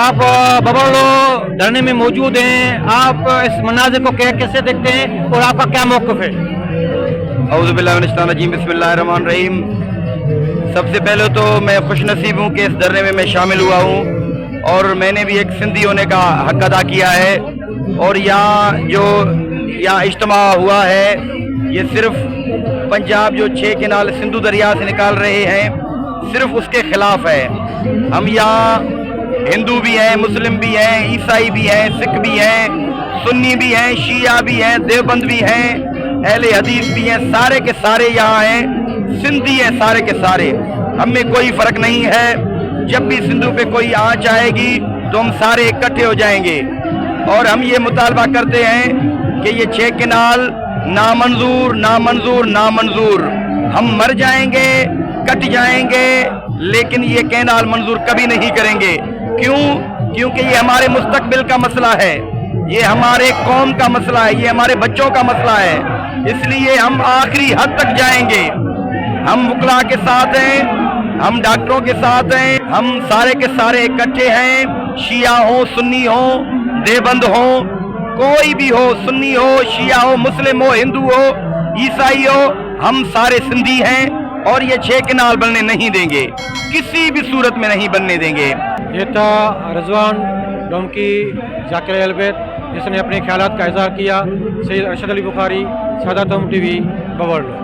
आप बबरलो धरने में मौजूद हैं, आप इस मनाज़िर को कैसे देखते हैं और आपका क्या मौक़िफ़ है? औज़ु बिल्लाहि मिनश शैतानिर रजीम, बिस्मिल्लाहिर रहमानिर रहीम। सबसे पहले तो मैं खुश नसीब हूँ कि इस धरने में मैं शामिल हुआ हूँ और मैंने भी एक सिंधी होने का हक अदा किया है। और यहाँ इज्तिमा हुआ है, ये सिर्फ पंजाब जो 6 केनाल सिंधु दरिया से निकाल रहे हैं, सिर्फ उसके खिलाफ है। हम यहाँ हिंदू भी हैं, मुस्लिम भी हैं, ईसाई भी हैं, सिख भी हैं, सुन्नी भी हैं, शिया भी हैं, देवबंद भी हैं, अहले हदीस भी हैं, सारे के सारे यहाँ हैं, सिंधी हैं सारे के सारे। हम में कोई फर्क नहीं है। जब भी सिंधु पे कोई आँच आएगी तो हम सारे इकट्ठे हो जाएंगे। और हम ये मुतालबा करते हैं कि ये 6 केनाल नामंजूर नामंजूर नामंजूर। हम मर जाएंगे, कट जाएंगे, लेकिन ये केनाल मंजूर कभी नहीं करेंगे। क्यों? क्योंकि ये हमारे मुस्तकबिल का मसला है, ये हमारे कौम का मसला है, ये हमारे बच्चों का मसला है। इसलिए हम आखिरी हद तक जाएंगे। हम वकला के साथ हैं, हम डॉक्टरों के साथ हैं, हम सारे के सारे इकट्ठे हैं। शिया हो, सुन्नी हो, देवबंद हो, कोई भी हो, सुन्नी हो, शिया हो, मुस्लिम हो, हिंदू हो, ईसाई हो, हम सारे सिंधी हैं और ये 6 केनाल बनने नहीं देंगे, किसी भी सूरत में नहीं बनने देंगे। ये था रज़वान डोमकी ज़ाकिर अहलबैत, जिसने अपने ख्यालात का इज़हार किया। सैयद अरशद अली बुखारी, सादात टीवी, बबरलो।